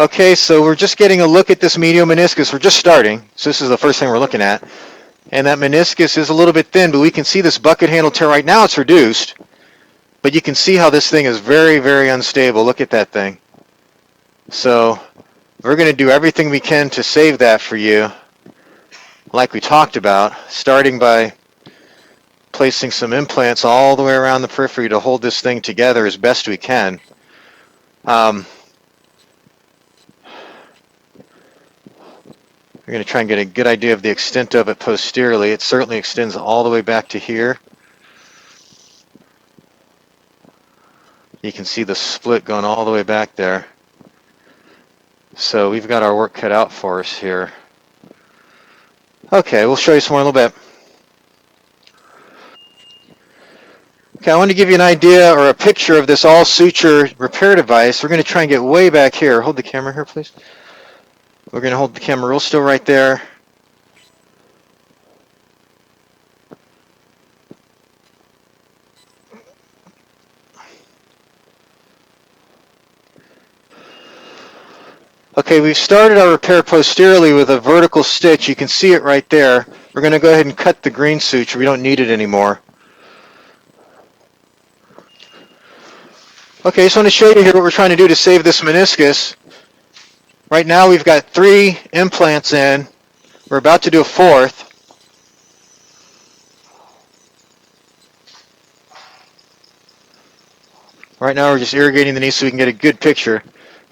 Okay, so we're just getting a look at this medial meniscus. We're just starting, so this is the first thing we're looking at. And that meniscus is a little bit thin, but we can see this bucket handle tear. Right now it's reduced, but you can see how this thing is very, very unstable. Look at that thing. So we're going to do everything we can to save that for you, like we talked about, starting by placing some implants all the way around the periphery to hold this thing together as best we can. We're going to try and get a good idea of the extent of it posteriorly. It certainly extends all the way back to here. You can see the split going all the way back there. So we've got our work cut out for us here. Okay, we'll show you some more in a little bit. Okay, I want to give you an idea or a picture of this all suture repair device. We're going to try and get way back here. Hold the camera here, please. We're going to hold the camera real still right there. Okay, we've started our repair posteriorly with a vertical stitch. You can see it right there. We're going to go ahead and cut the green suture. We don't need it anymore. Okay, just want to show you here what we're trying to do to save this meniscus. Right now we've got 3 implants in. We're about to do a 4th. Right now we're just irrigating the knee so we can get a good picture.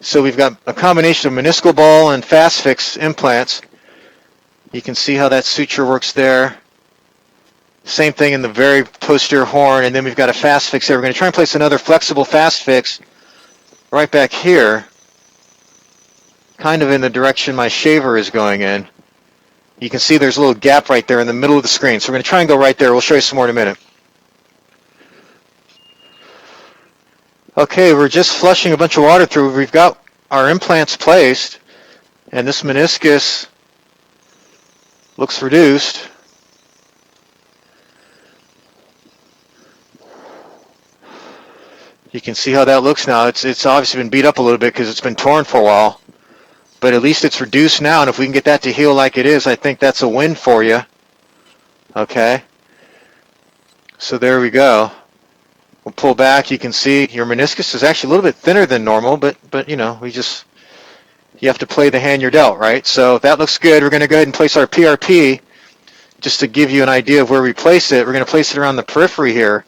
So we've got a combination of meniscal ball and fast fix implants. You can see how that suture works there. Same thing in the very posterior horn, and then we've got a fast fix there. We're going to try and place another flexible fast fix right back here, kind of in the direction my shaver is going in. You can see there's a little gap right there in the middle of the screen. So we're going to try and go right there. We'll show you some more in a minute. Okay, we're just flushing a bunch of water through. We've got our implants placed, and this meniscus looks reduced. You can see how that looks now. It's obviously been beat up a little bit because it's been torn for a while, but at least it's reduced now, and if we can get that to heal like it is, I think that's a win for you. Okay, so there we go. We'll pull back. You can see your meniscus is actually a little bit thinner than normal, but you know, you have to play the hand you're dealt, right? So that looks good. We're going to go ahead and place our PRP just to give you an idea of where we place it. We're going to place it around the periphery here.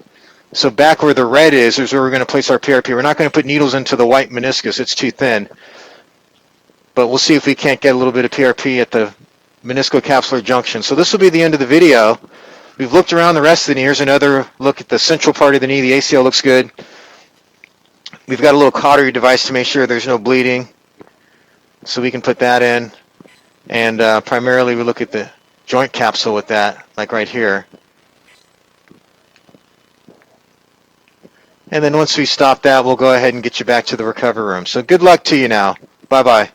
So back where the red is where we're going to place our PRP. We're not going to put needles into the white meniscus. It's too thin. But we'll see if we can't get a little bit of PRP at the meniscocapsular junction. So this will be the end of the video. We've looked around the rest of the knee. Here's another look at the central part of the knee. The ACL looks good. We've got a little cautery device to make sure there's no bleeding. So we can put that in. And primarily we look at the joint capsule with that, like right here. And then once we stop that, we'll go ahead and get you back to the recovery room. So good luck to you now. Bye-bye.